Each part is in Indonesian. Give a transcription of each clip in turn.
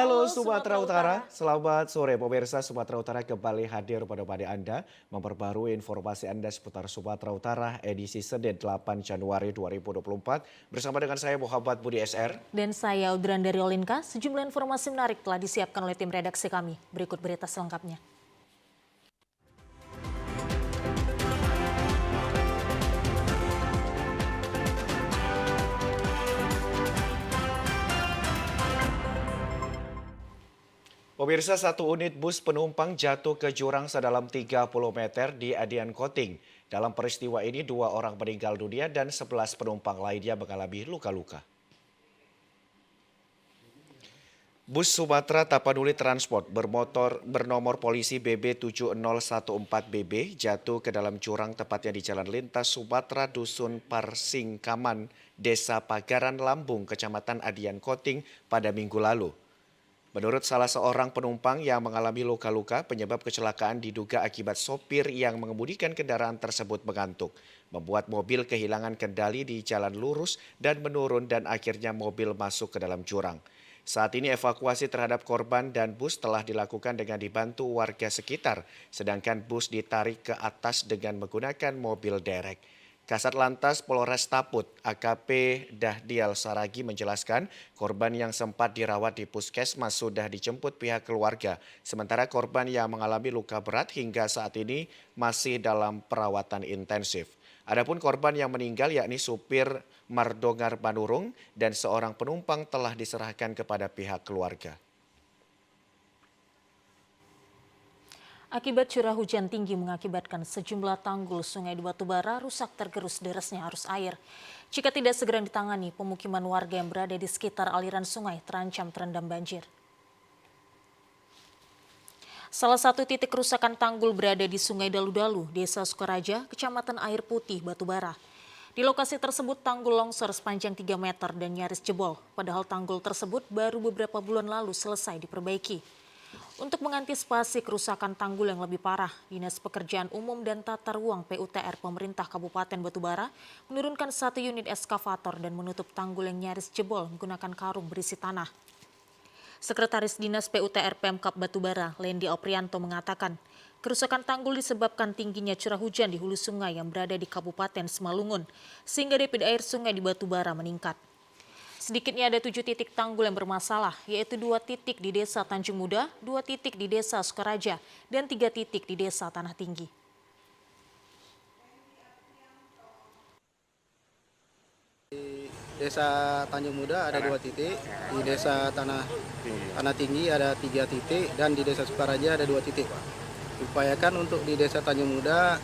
Halo Sumatera Utara, selamat sore pemirsa. Sumatera Utara kembali hadir pada Anda memperbarui informasi Anda seputar Sumatera Utara edisi Senin 8 Januari 2024 bersama dengan saya Muhammad Budi SR. Dan saya Audran dari Olinka. Sejumlah informasi menarik telah disiapkan oleh tim redaksi kami. Berikut berita selengkapnya. Pemirsa, satu unit bus penumpang jatuh ke jurang sedalam 30 meter di Adian Koting. Dalam peristiwa ini 2 orang meninggal dunia dan 11 penumpang lainnya mengalami luka-luka. Bus Sumatera Tapanuli Transport bernomor polisi BB7014BB jatuh ke dalam jurang tepatnya di Jalan Lintas Sumatera Dusun Parsingkaman, Desa Pagaran Lambung, Kecamatan Adian Koting pada Minggu lalu. Menurut salah seorang penumpang yang mengalami luka-luka, penyebab kecelakaan diduga akibat sopir yang mengemudikan kendaraan tersebut mengantuk, membuat mobil kehilangan kendali di jalan lurus dan menurun dan akhirnya mobil masuk ke dalam jurang. Saat ini evakuasi terhadap korban dan bus telah dilakukan dengan dibantu warga sekitar, sedangkan bus ditarik ke atas dengan menggunakan mobil derek. Kasat Lantas Polres Taput, AKP Dahdial Saragi menjelaskan korban yang sempat dirawat di puskesmas sudah dijemput pihak keluarga. Sementara korban yang mengalami luka berat hingga saat ini masih dalam perawatan intensif. Adapun korban yang meninggal yakni supir Mardongar Manurung dan seorang penumpang telah diserahkan kepada pihak keluarga. Akibat curah hujan tinggi mengakibatkan sejumlah tanggul sungai di Batubara rusak tergerus derasnya arus air. Jika tidak segera ditangani, pemukiman warga yang berada di sekitar aliran sungai terancam terendam banjir. Salah satu titik kerusakan tanggul berada di Sungai Dalu-Dalu, Desa Sukaraja, Kecamatan Air Putih, Batubara. Di lokasi tersebut tanggul longsor sepanjang 3 meter dan nyaris jebol, padahal tanggul tersebut baru beberapa bulan lalu selesai diperbaiki. Untuk mengantisipasi kerusakan tanggul yang lebih parah, Dinas Pekerjaan Umum dan Tata Ruang PUTR Pemerintah Kabupaten Batubara menurunkan 1 unit eskavator dan menutup tanggul yang nyaris jebol menggunakan karung berisi tanah. Sekretaris Dinas PUTR Pemkab Batubara, Lendi Oprianto mengatakan, kerusakan tanggul disebabkan tingginya curah hujan di hulu sungai yang berada di Kabupaten Simalungun, sehingga debit air sungai di Batubara meningkat. Sedikitnya ada 7 titik tanggul yang bermasalah, yaitu 2 titik di Desa Tanjung Muda, 2 titik di Desa Sukaraja, dan 3 titik di Desa Tanah Tinggi. Di Desa Tanjung Muda ada 2 titik, di Desa Tanah Tinggi ada 3 titik, dan di Desa Sukaraja ada 2 titik. Diupayakan untuk di Desa Tanjung Muda,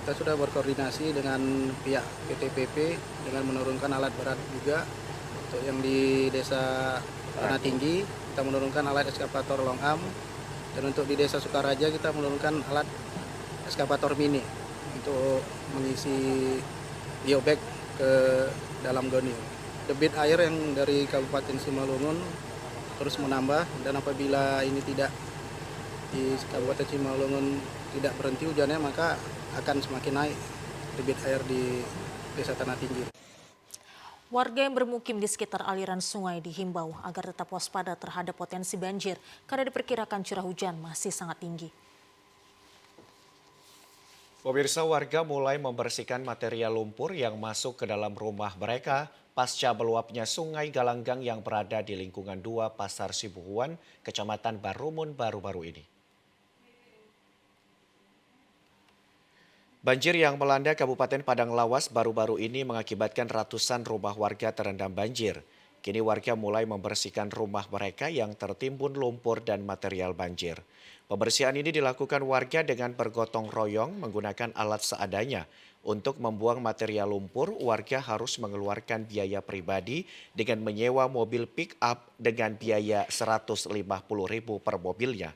kita sudah berkoordinasi dengan pihak PTPP dengan menurunkan alat berat juga. Untuk yang di Desa Tanah Tinggi, kita menurunkan alat eskavator long arm. Dan untuk di Desa Sukaraja, kita menurunkan alat eskavator mini untuk mengisi geobag ke dalam goni. Debit air yang dari Kabupaten Simalungun terus menambah, dan apabila ini tidak di Kabupaten Simalungun tidak berhenti hujannya, maka akan semakin naik debit air di Desa Tanah Tinggi. Warga yang bermukim di sekitar aliran sungai dihimbau agar tetap waspada terhadap potensi banjir karena diperkirakan curah hujan masih sangat tinggi. Pemirsa, warga mulai membersihkan material lumpur yang masuk ke dalam rumah mereka pasca meluapnya Sungai Galanggang yang berada di lingkungan 2 Pasar Sibuhuan, Kecamatan Barumun baru-baru ini. Banjir yang melanda Kabupaten Padang Lawas baru-baru ini mengakibatkan ratusan rumah warga terendam banjir. Kini warga mulai membersihkan rumah mereka yang tertimbun lumpur dan material banjir. Pembersihan ini dilakukan warga dengan bergotong royong menggunakan alat seadanya. Untuk membuang material lumpur, warga harus mengeluarkan biaya pribadi dengan menyewa mobil pick-up dengan biaya Rp150.000 per mobilnya.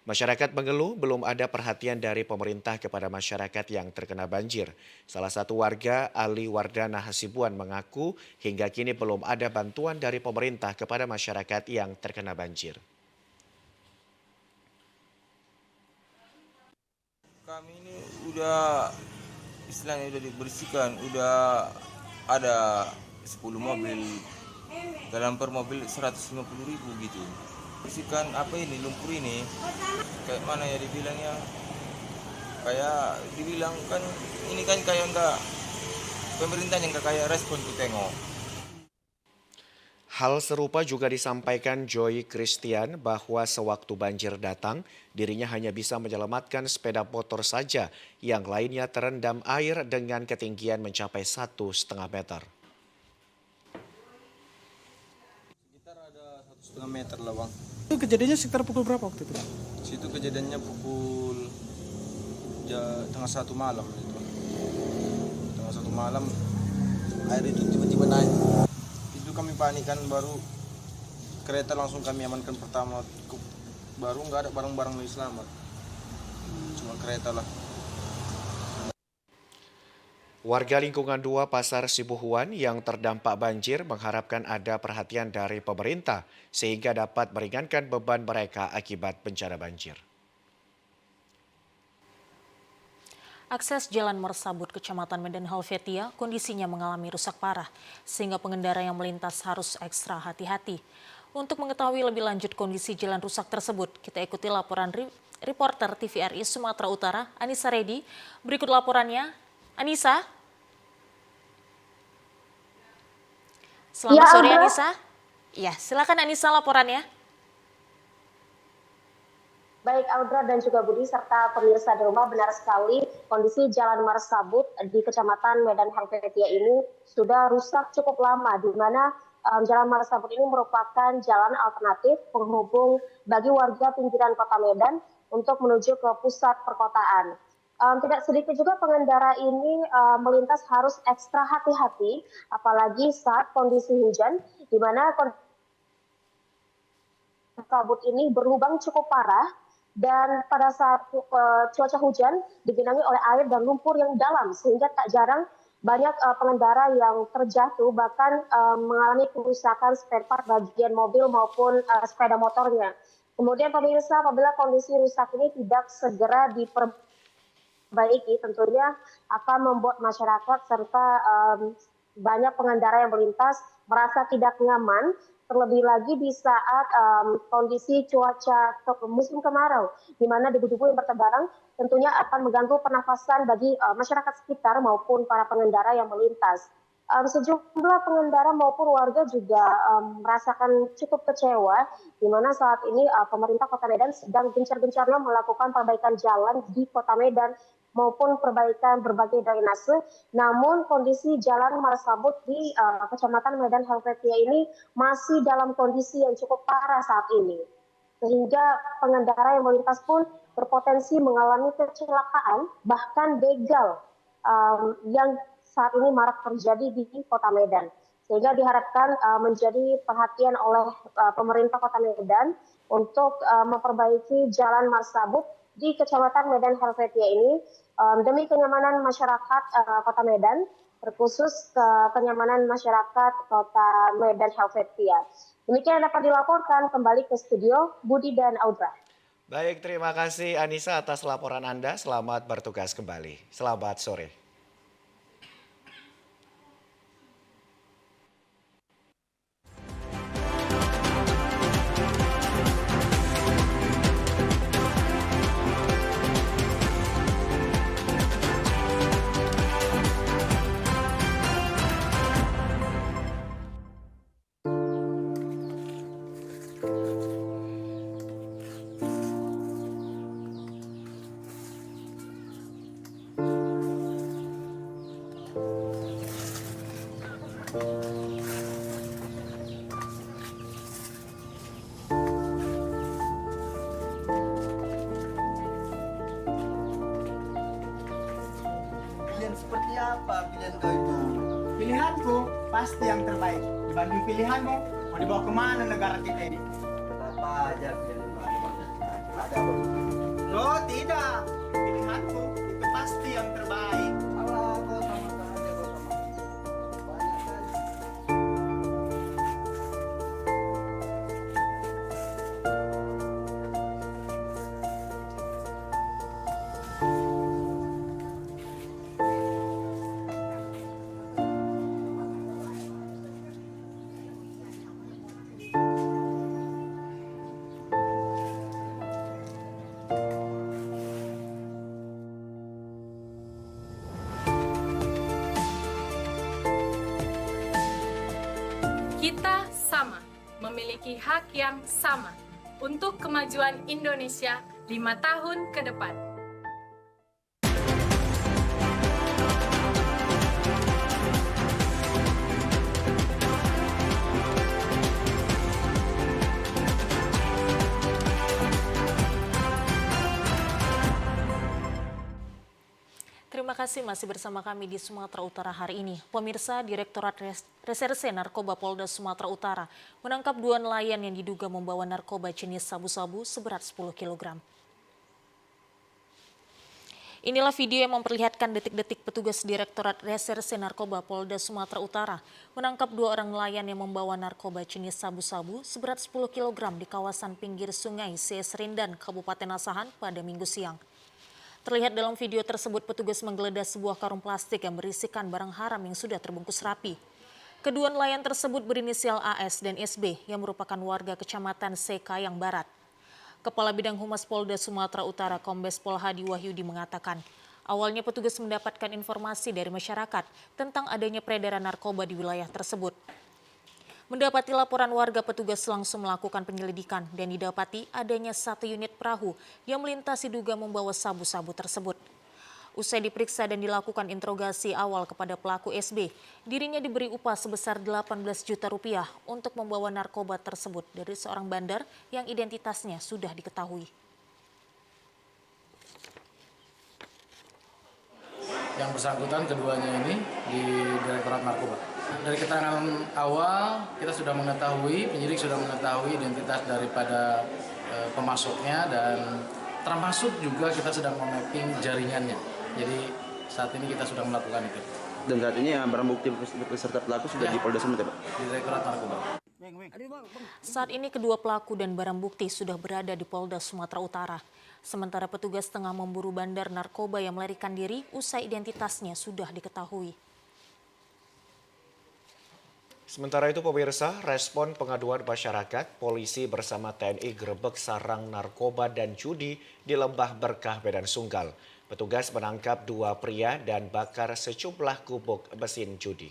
Masyarakat mengeluh belum ada perhatian dari pemerintah kepada masyarakat yang terkena banjir. Salah satu warga, Ali Wardana Hasibuan, mengaku hingga kini belum ada bantuan dari pemerintah kepada masyarakat yang terkena banjir. Kami ini udah istilahnya udah dibersihkan, udah ada 10 mobil. Dalam per mobil 150.000 gitu. bersihkan apa ini lumpur ini. Kayak mana ya dibilangnya? Kayak dibilang kan ini kan kayak enggak pemerintah yang enggak kayak respon ku tengok. Hal serupa juga disampaikan Joy Christian bahwa sewaktu banjir datang, dirinya hanya bisa menyelamatkan sepeda motor saja, yang lainnya terendam air dengan ketinggian mencapai 1,5 meter. Sekitar ada 1,5 meter lah bang. Itu kejadiannya sekitar pukul berapa waktu itu? Situ kejadiannya pukul tengah 1 malam itu. Tengah 1 malam air itu tiba-tiba naik. Itu kami panik kan, baru kereta langsung kami amankan pertama. Baru nggak ada barang-barang yang selamat. Cuma kereta lah. Warga lingkungan 2 Pasar Sibuhuan yang terdampak banjir mengharapkan ada perhatian dari pemerintah sehingga dapat meringankan beban mereka akibat bencana banjir. Akses Jalan Mersabut, Kecamatan Medan Helvetia, kondisinya mengalami rusak parah, sehingga pengendara yang melintas harus ekstra hati-hati. Untuk mengetahui lebih lanjut kondisi jalan rusak tersebut, kita ikuti laporan reporter TVRI Sumatera Utara, Anissa Redi. Berikut laporannya, Anissa. Selamat sore, Anissa. Ya, silakan Anissa laporannya. Baik Audra dan juga Budi serta pemirsa di rumah, benar sekali kondisi Jalan Mersabut di Kecamatan Medan Helvetia ini sudah rusak cukup lama, di mana Jalan Mersabut ini merupakan jalan alternatif penghubung bagi warga pinggiran kota Medan untuk menuju ke pusat perkotaan. Tidak sedikit juga pengendara ini melintas harus ekstra hati-hati, apalagi saat kondisi hujan, di mana kondisi kabut ini berlubang cukup parah. Dan pada saat cuaca hujan digenangi oleh air dan lumpur yang dalam, sehingga tak jarang banyak pengendara yang terjatuh, bahkan mengalami kerusakan spare part bagian mobil maupun sepeda motornya. Kemudian pemirsa, apabila kondisi rusak ini tidak segera diperbaiki, tentunya akan membuat masyarakat serta banyak pengendara yang melintas merasa tidak nyaman, terlebih lagi di saat kondisi cuaca musim kemarau, di mana debu-debu yang bertebaran tentunya akan mengganggu pernafasan bagi masyarakat sekitar maupun para pengendara yang melintas. Sejumlah pengendara maupun warga juga merasakan cukup kecewa, di mana saat ini pemerintah Kota Medan sedang gencar-gencarnya melakukan perbaikan jalan di Kota Medan maupun perbaikan berbagai drainase. Namun kondisi Jalan Mersabut di Kecamatan Medan Helvetia ini masih dalam kondisi yang cukup parah saat ini. Sehingga pengendara yang melintas pun berpotensi mengalami kecelakaan, bahkan begal yang saat ini marak terjadi di Kota Medan. Sehingga diharapkan menjadi perhatian oleh pemerintah Kota Medan untuk memperbaiki Jalan Mersabut di Kecamatan Medan Helvetia ini demi kenyamanan masyarakat Kota Medan, terkhusus kenyamanan masyarakat Kota Medan Helvetia. Demikian dapat dilaporkan, kembali ke studio Budi dan Audra. Baik, terima kasih Anissa atas laporan Anda. Selamat bertugas kembali. Selamat sore. Pilihan seperti apa pilihan kau itu? Pilihanku pasti yang terbaik. Dibanding pilihanmu, mau dibawa kemana negara kita ini? Apa aja pilihan kau? Ada apa? Oh tidak, pilihanku itu pasti yang terbaik. Salah kau sama saja kau sama. Banyak kali. memiliki hak yang sama untuk kemajuan Indonesia 5 tahun ke depan. Terima kasih masih bersama kami di Sumatera Utara hari ini. Pemirsa, Direktorat Reserse Narkoba Polda Sumatera Utara menangkap 2 nelayan yang diduga membawa narkoba jenis sabu-sabu seberat 10 kg. Inilah video yang memperlihatkan detik-detik petugas Direktorat Reserse Narkoba Polda Sumatera Utara menangkap 2 orang nelayan yang membawa narkoba jenis sabu-sabu seberat 10 kg di kawasan pinggir sungai Serindan, Kabupaten Asahan pada Minggu siang. Terlihat dalam video tersebut petugas menggeledah sebuah karung plastik yang berisikan barang haram yang sudah terbungkus rapi. Kedua nelayan tersebut berinisial AS dan SB yang merupakan warga Kecamatan Sekayang Barat. Kepala Bidang Humas Polda Sumatera Utara Kombes Pol Hadi Wahyudi mengatakan, awalnya petugas mendapatkan informasi dari masyarakat tentang adanya peredaran narkoba di wilayah tersebut. Mendapati laporan warga, petugas langsung melakukan penyelidikan dan didapati adanya 1 unit perahu yang melintasi diduga membawa sabu-sabu tersebut. Usai diperiksa dan dilakukan interogasi awal kepada pelaku SB, dirinya diberi upah sebesar 18 juta rupiah untuk membawa narkoba tersebut dari seorang bandar yang identitasnya sudah diketahui. Yang bersangkutan keduanya ini di Direktorat Narkoba. Dari keterangan awal kita sudah mengetahui, penyidik sudah mengetahui identitas daripada pemasoknya dan termasuk juga kita sedang memapping jaringannya. Jadi saat ini kita sudah melakukan itu. Dan saat ini barang bukti beserta pelaku sudah di Polda Sumatera, Pak? Di Direktorat Narkoba. Saat ini kedua pelaku dan barang bukti sudah berada di Polda Sumatera Utara. Sementara petugas tengah memburu bandar narkoba yang melarikan diri usai identitasnya sudah diketahui. Sementara itu pemirsa, respon pengaduan masyarakat, polisi bersama TNI gerebek sarang narkoba dan judi di Lembah Berkah, Medan Sunggal. Petugas menangkap 2 pria dan bakar sejumlah gubuk mesin judi.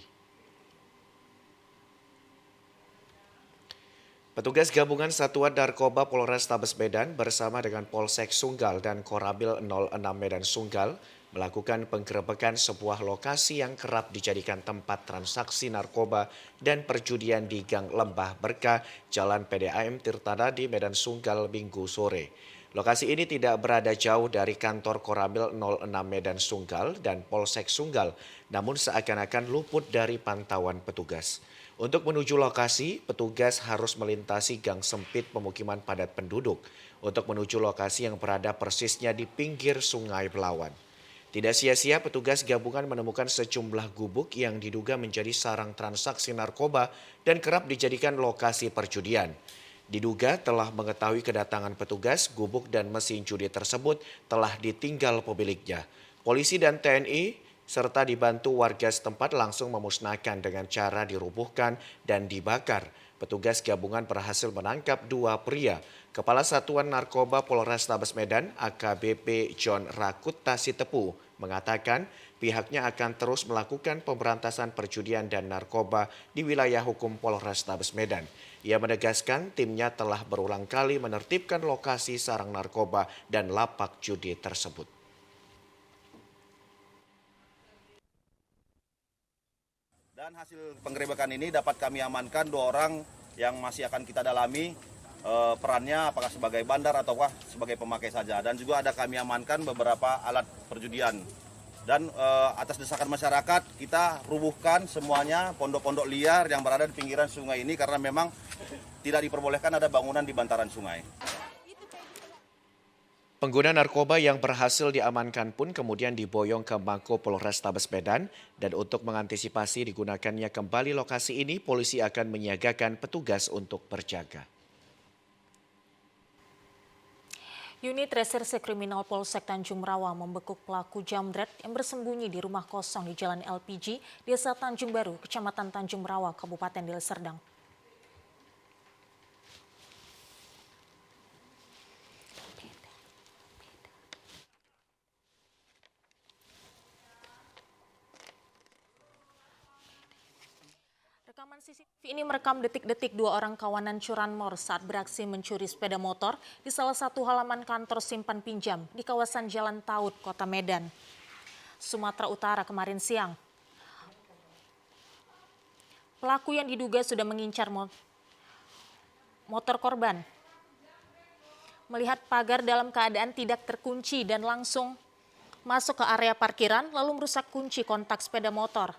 Petugas gabungan Satuan Narkoba Polrestabes Medan bersama dengan Polsek Sunggal dan Koramil 06 Medan Sunggal melakukan penggerebekan sebuah lokasi yang kerap dijadikan tempat transaksi narkoba dan perjudian di Gang Lembah Berkah, Jalan PDAM Tirtanadi, Medan Sunggal, Minggu sore. Lokasi ini tidak berada jauh dari kantor Koramil 06 Medan Sunggal dan Polsek Sunggal, namun seakan-akan luput dari pantauan petugas. Untuk menuju lokasi, petugas harus melintasi gang sempit pemukiman padat penduduk untuk menuju lokasi yang berada persisnya di pinggir Sungai Belawan. Tidak sia-sia petugas gabungan menemukan sejumlah gubuk yang diduga menjadi sarang transaksi narkoba dan kerap dijadikan lokasi perjudian. Diduga telah mengetahui kedatangan petugas, gubuk dan mesin judi tersebut telah ditinggal pemiliknya. Polisi dan TNI serta dibantu warga setempat langsung memusnahkan dengan cara dirubuhkan dan dibakar. Petugas gabungan berhasil menangkap 2 pria. Kepala Satuan Narkoba Polrestabes Medan, AKBP John Rakuta Sitepu, mengatakan pihaknya akan terus melakukan pemberantasan perjudian dan narkoba di wilayah hukum Polrestabes Medan. Ia menegaskan timnya telah berulang kali menertibkan lokasi sarang narkoba dan lapak judi tersebut. Dan hasil penggerebekan ini dapat kami amankan 2 orang yang masih akan kita dalami perannya apakah sebagai bandar ataukah sebagai pemakai saja. Dan juga ada kami amankan beberapa alat perjudian. Dan atas desakan masyarakat kita rubuhkan semuanya pondok-pondok liar yang berada di pinggiran sungai ini karena memang tidak diperbolehkan ada bangunan di bantaran sungai. Pengguna narkoba yang berhasil diamankan pun kemudian diboyong ke Mako Polrestabes Medan dan untuk mengantisipasi digunakannya kembali lokasi ini, polisi akan menyiagakan petugas untuk berjaga. Unit Reserse Kriminal Polsek Tanjung Merawa membekuk pelaku jamret yang bersembunyi di rumah kosong di Jalan LPG, Desa Tanjung Baru, Kecamatan Tanjung Merawa, Kabupaten Deli Serdang. Rekaman CCTV ini merekam detik-detik dua orang kawanan curanmor saat beraksi mencuri sepeda motor di salah satu halaman kantor simpan pinjam di kawasan Jalan Taut, Kota Medan, Sumatera Utara kemarin siang. Pelaku yang diduga sudah mengincar motor korban. Melihat pagar dalam keadaan tidak terkunci dan langsung masuk ke area parkiran lalu merusak kunci kontak sepeda motor.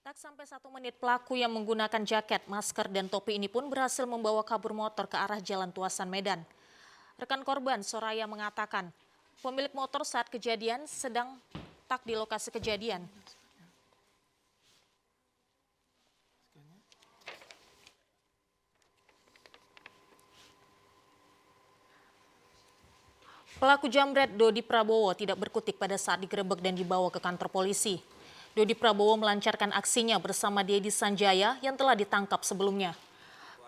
Tak sampai 1 menit pelaku yang menggunakan jaket, masker, dan topi ini pun berhasil membawa kabur motor ke arah Jalan Tuasan Medan. Rekan korban, Soraya, mengatakan pemilik motor saat kejadian sedang tak di lokasi kejadian. Pelaku jambret Dodi Prabowo tidak berkutik pada saat digerebek dan dibawa ke kantor polisi. Dodi Prabowo melancarkan aksinya bersama Dedi Sanjaya yang telah ditangkap sebelumnya.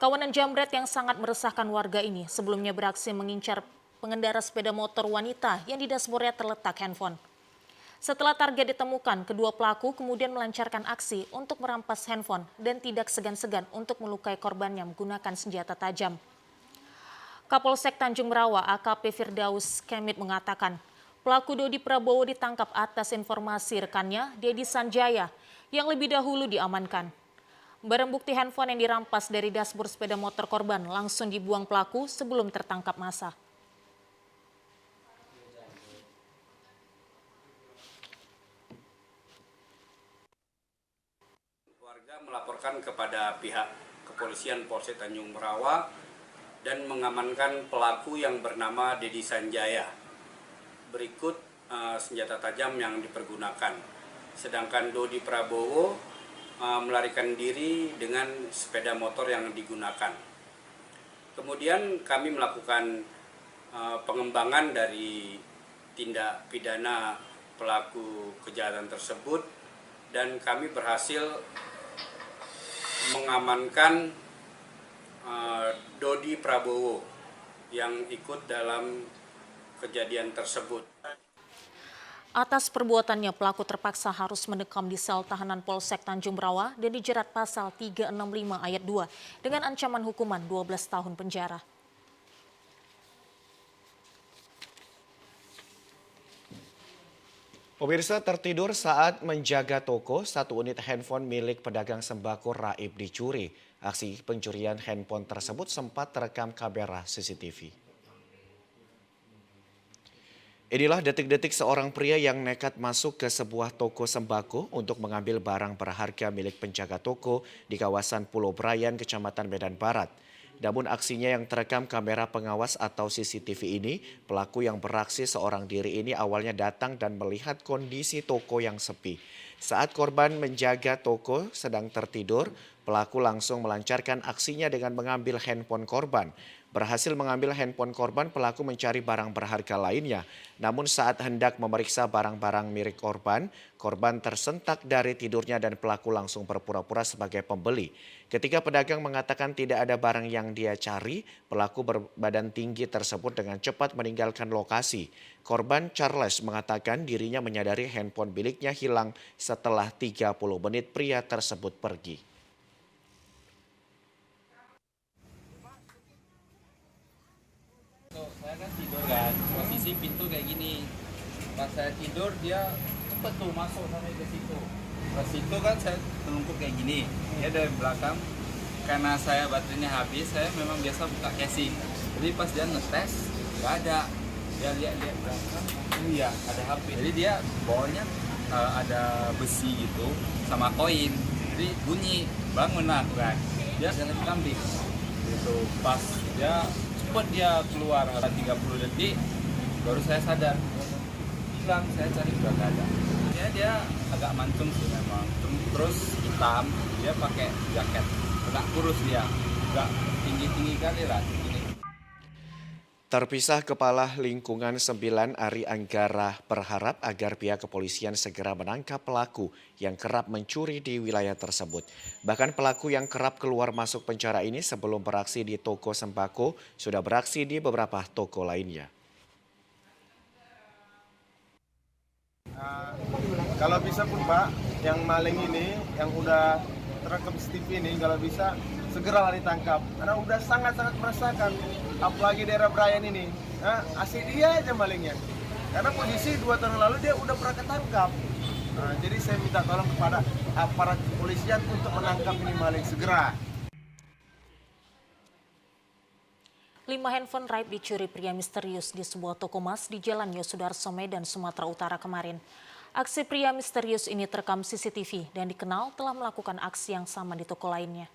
Kawanan jambret yang sangat meresahkan warga ini sebelumnya beraksi mengincar pengendara sepeda motor wanita yang di dashboardnya terletak handphone. Setelah target ditemukan, kedua pelaku kemudian melancarkan aksi untuk merampas handphone dan tidak segan-segan untuk melukai korbannya menggunakan senjata tajam. Kapolsek Tanjung Merawa AKP Firdaus Kemit mengatakan, pelaku Dodi Prabowo ditangkap atas informasi rekannya, Dedi Sanjaya, yang lebih dahulu diamankan. Barang bukti handphone yang dirampas dari dashboard sepeda motor korban langsung dibuang pelaku sebelum tertangkap massa. Warga melaporkan kepada pihak kepolisian Polsek Tanjung Merawa dan mengamankan pelaku yang bernama Dedi Sanjaya. Berikut senjata tajam yang dipergunakan. Sedangkan Dodi Prabowo melarikan diri dengan sepeda motor yang digunakan. Kemudian kami melakukan pengembangan dari tindak pidana pelaku kejahatan tersebut dan kami berhasil mengamankan Dodi Prabowo yang ikut dalam kejadian tersebut. Atas perbuatannya, pelaku terpaksa harus mendekam di sel tahanan Polsek Tanjung Merawa dan dijerat pasal 365 ayat 2 dengan ancaman hukuman 12 tahun penjara. Pemirsa, tertidur saat menjaga toko, satu unit handphone milik pedagang sembako raib dicuri. Aksi pencurian handphone tersebut sempat terekam kamera CCTV. Inilah detik-detik seorang pria yang nekat masuk ke sebuah toko sembako untuk mengambil barang berharga milik penjaga toko di kawasan Pulau Brayan, Kecamatan Medan Barat. Namun aksinya yang terekam kamera pengawas atau CCTV ini, pelaku yang beraksi seorang diri ini awalnya datang dan melihat kondisi toko yang sepi. Saat korban menjaga toko sedang tertidur, pelaku langsung melancarkan aksinya dengan mengambil handphone korban. Berhasil mengambil handphone korban, pelaku mencari barang berharga lainnya. Namun saat hendak memeriksa barang-barang milik korban, korban tersentak dari tidurnya dan pelaku langsung berpura-pura sebagai pembeli. Ketika pedagang mengatakan tidak ada barang yang dia cari, pelaku berbadan tinggi tersebut dengan cepat meninggalkan lokasi. Korban Charles mengatakan dirinya menyadari handphone miliknya hilang setelah 30 menit pria tersebut pergi. Saya kan tidur kan, posisi pintu kayak gini. Pas saya tidur dia cepet tuh masuk sampai ke situ. Ke situ kan saya telungkup kayak gini. Dia dari belakang, karena saya baterainya habis, saya memang biasa buka casing. Jadi pas dia ngetes, nggak ada. Dia lihat belakang, oh iya ada HP. Jadi dia bawahnya ada besi gitu sama koin. Jadi bunyi, bangun aku kan. Dia jalan kambing. Gitu. Pas dia cepet dia keluar 30 detik baru saya sadar hilang, saya cari udah gak ada. Dia agak mancung sih memang, terus hitam, dia pakai jaket agak kurus, dia agak tinggi kali lah. Terpisah Kepala Lingkungan 9 Ari Anggara berharap agar pihak kepolisian segera menangkap pelaku yang kerap mencuri di wilayah tersebut. Bahkan pelaku yang kerap keluar masuk penjara ini sebelum beraksi di toko sembako sudah beraksi di beberapa toko lainnya. Kalau bisa pun Pak, yang maling ini, yang udah terekam CCTV ini, kalau bisa segeralah ditangkap. Karena udah sangat-sangat meresahkan, apalagi daerah Brayan ini. Asli dia aja malingnya. Karena posisi 2 tahun lalu dia udah pernah ketangkap. Jadi saya minta tolong kepada aparat kepolisian untuk menangkap ini maling segera. 5 handphone raib dicuri pria misterius di sebuah toko emas di Jalan Yosudarso, Medan, Sumatera Utara kemarin. Aksi pria misterius ini terekam CCTV dan dikenal telah melakukan aksi yang sama di toko lainnya.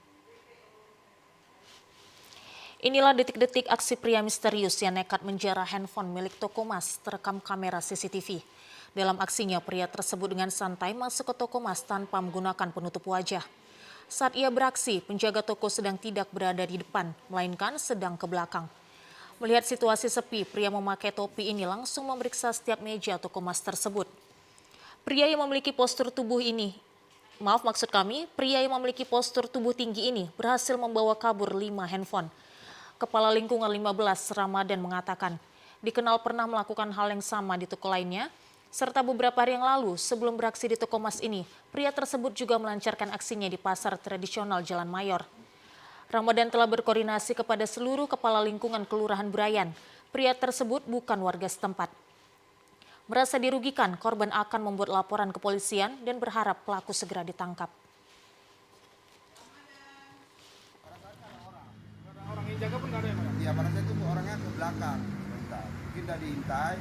Inilah detik-detik aksi pria misterius yang nekat menjarah handphone milik toko emas terekam kamera CCTV. Dalam aksinya, pria tersebut dengan santai masuk ke toko emas tanpa menggunakan penutup wajah. Saat ia beraksi, penjaga toko sedang tidak berada di depan, melainkan sedang ke belakang. Melihat situasi sepi, pria memakai topi ini langsung memeriksa setiap meja toko emas tersebut. Pria yang memiliki postur tubuh tinggi ini berhasil membawa kabur 5 handphone. Kepala Lingkungan 15 Ramadan mengatakan, dikenal pernah melakukan hal yang sama di toko lainnya, serta beberapa hari yang lalu sebelum beraksi di toko emas ini, pria tersebut juga melancarkan aksinya di pasar tradisional Jalan Mayor. Ramadan telah berkoordinasi kepada seluruh kepala lingkungan Kelurahan Brayan. Pria tersebut bukan warga setempat. Merasa dirugikan, korban akan membuat laporan ke polisian dan berharap pelaku segera ditangkap. Orang yang jaga pun nggak ada ya? Iya, pada saat itu orangnya ke belakang. Mungkin udah diintai,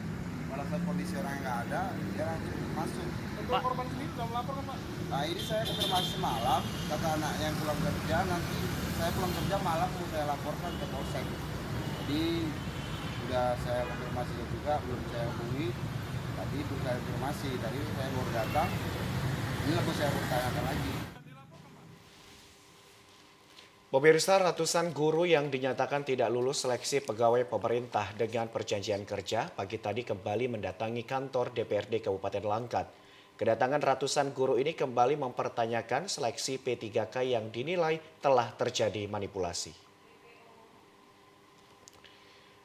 pada saat kondisi orang yang nggak ada, dia langsung masuk. Untuk korban sendiri sudah melapor kan Pak? Nah ini saya konfirmasi semalam, kata anaknya yang pulang kerja, nanti saya pulang kerja malam mau saya laporkan ke Polsek. Jadi sudah saya konfirmasi juga, belum saya hubungi. Tadi itu saya konfirmasi, tadi saya baru datang, ini lalu saya bertanyakan lagi. Pemirsa, ratusan guru yang dinyatakan tidak lulus seleksi pegawai pemerintah dengan perjanjian kerja pagi tadi kembali mendatangi kantor DPRD Kabupaten Langkat. Kedatangan ratusan guru ini kembali mempertanyakan seleksi P3K yang dinilai telah terjadi manipulasi.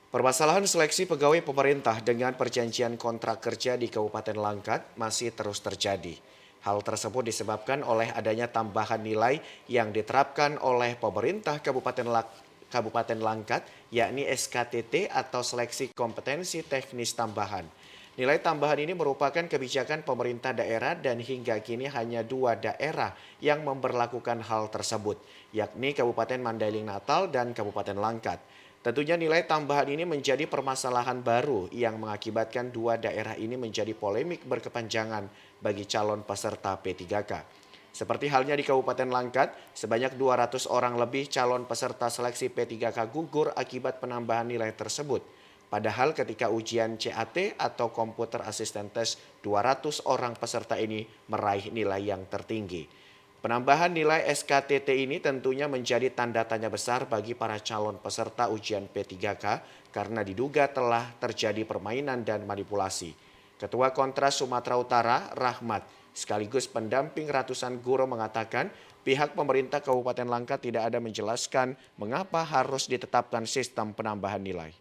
Permasalahan seleksi pegawai pemerintah dengan perjanjian kontrak kerja di Kabupaten Langkat masih terus terjadi. Hal tersebut disebabkan oleh adanya tambahan nilai yang diterapkan oleh pemerintah Kabupaten Langkat, yakni SKTT atau Seleksi Kompetensi Teknis Tambahan. Nilai tambahan ini merupakan kebijakan pemerintah daerah dan hingga kini hanya 2 daerah yang memberlakukan hal tersebut, yakni Kabupaten Mandailing Natal dan Kabupaten Langkat. Tentunya nilai tambahan ini menjadi permasalahan baru yang mengakibatkan 2 daerah ini menjadi polemik berkepanjangan bagi calon peserta P3K. Seperti halnya di Kabupaten Langkat, sebanyak 200 orang lebih calon peserta seleksi P3K gugur akibat penambahan nilai tersebut. Padahal ketika ujian CAT atau Computer Assistant Test, 200 orang peserta ini meraih nilai yang tertinggi. Penambahan nilai SKTT ini tentunya menjadi tanda tanya besar bagi para calon peserta ujian P3K karena diduga telah terjadi permainan dan manipulasi. Ketua Kontras Sumatera Utara, Rahmat, sekaligus pendamping ratusan guru mengatakan pihak pemerintah Kabupaten Langkat tidak ada menjelaskan mengapa harus ditetapkan sistem penambahan nilai.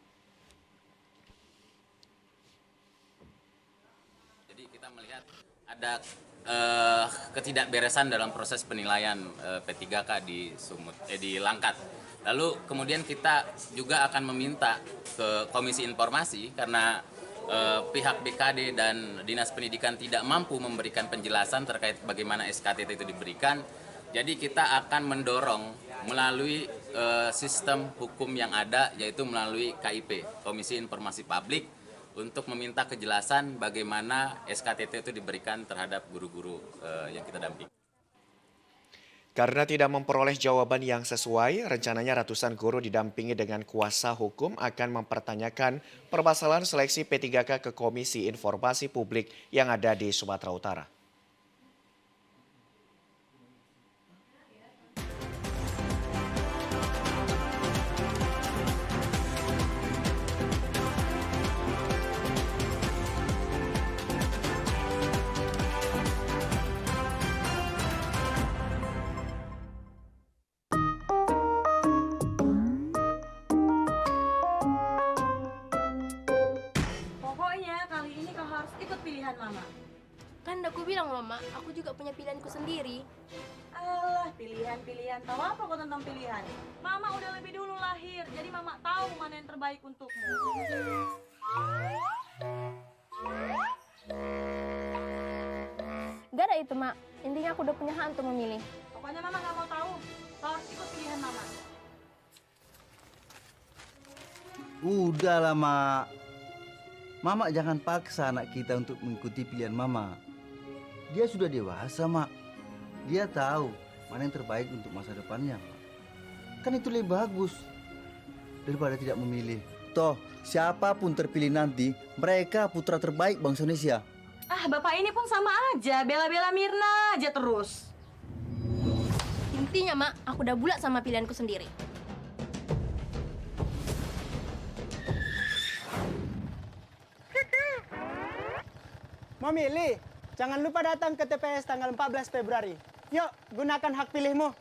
Jadi kita melihat ada ketidakberesan dalam proses penilaian P3K di Langkat. Lalu kemudian kita juga akan meminta ke Komisi Informasi karena pihak BKD dan Dinas Pendidikan tidak mampu memberikan penjelasan terkait bagaimana SKTT itu diberikan. Jadi kita akan mendorong melalui sistem hukum yang ada, yaitu melalui KIP, Komisi Informasi Publik, untuk meminta kejelasan bagaimana SKTT itu diberikan terhadap guru-guru yang kita dampingi. Karena tidak memperoleh jawaban yang sesuai, rencananya ratusan guru didampingi dengan kuasa hukum akan mempertanyakan permasalahan seleksi P3K ke Komisi Informasi Publik yang ada di Sumatera Utara. Pokoknya kali ini kau harus ikut pilihan Mama. Kan aku bilang Mama, aku juga punya pilihanku sendiri. Alah, pilihan-pilihan. Tahu apa kau tentang pilihan? Mama udah lebih dulu lahir, jadi Mama tahu mana yang terbaik untukmu. Gak ada itu, Mak. Intinya aku udah punya hak untuk memilih. Pokoknya Mama gak mau tahu. Toh, ikut pilihan Mama. Udahlah, Mak. Mama jangan paksa anak kita untuk mengikuti pilihan Mama. Dia sudah dewasa, Mak. Dia tahu mana yang terbaik untuk masa depannya, Mak. Kan itu lebih bagus daripada tidak memilih. Toh, siapapun terpilih nanti, mereka putra terbaik bangsa Indonesia. Ah, Bapak ini pun sama aja, bela-bela Mirna aja terus. Intinya, Mak, aku udah bulat sama pilihanku sendiri. Mau milih? Jangan lupa datang ke TPS tanggal 14 Februari. Yuk, gunakan hak pilihmu.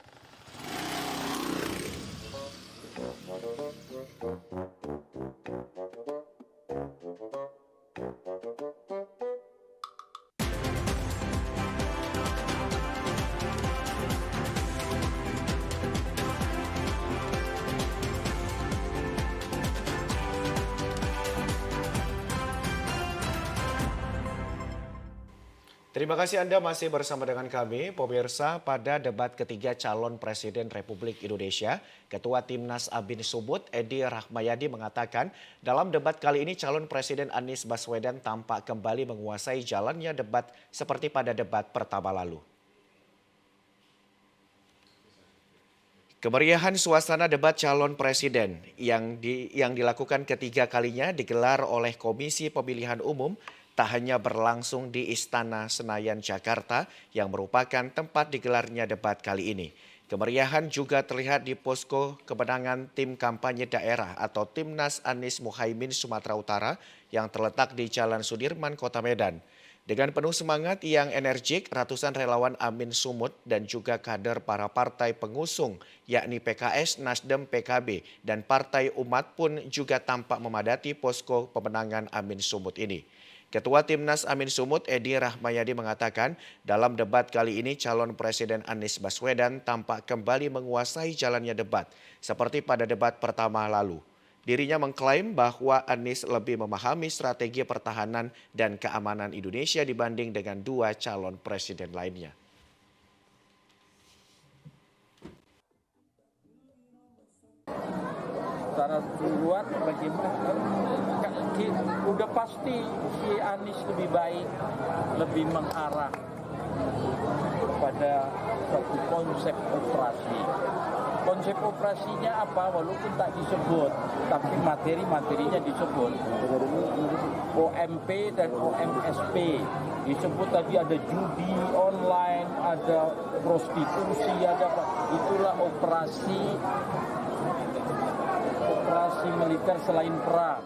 Terima kasih Anda masih bersama dengan kami, pemirsa. Pada debat ketiga calon Presiden Republik Indonesia, Ketua Timnas Amin Sumut, Edi Rahmayadi mengatakan dalam debat kali ini calon Presiden Anies Baswedan tampak kembali menguasai jalannya debat seperti pada debat pertama lalu. Kemeriahan suasana debat calon presiden yang dilakukan ketiga kalinya digelar oleh Komisi Pemilihan Umum tak hanya berlangsung di Istana Senayan, Jakarta yang merupakan tempat digelarnya debat kali ini. Kemeriahan juga terlihat di posko kemenangan tim kampanye daerah atau Timnas Anies Muhaimin Sumatera Utara yang terletak di Jalan Sudirman, Kota Medan. Dengan penuh semangat yang energik, ratusan relawan Amin Sumut dan juga kader para partai pengusung yakni PKS, Nasdem, PKB, dan Partai Umat pun juga tampak memadati posko pemenangan Amin Sumut ini. Ketua Timnas Amin Sumut Edi Rahmayadi mengatakan dalam debat kali ini calon Presiden Anies Baswedan tampak kembali menguasai jalannya debat seperti pada debat pertama lalu. Dirinya mengklaim bahwa Anies lebih memahami strategi pertahanan dan keamanan Indonesia dibanding dengan dua calon presiden lainnya. Secara luar bagaimana? Udah pasti si Anies lebih baik, lebih mengarah pada suatu konsep operasi. Konsep operasinya apa? Walaupun tak disebut, tapi materi-materinya disebut. OMP dan OMSP. Disebut tadi ada judi online, ada prostitusi, ada apa. Itulah operasi militer selain perang.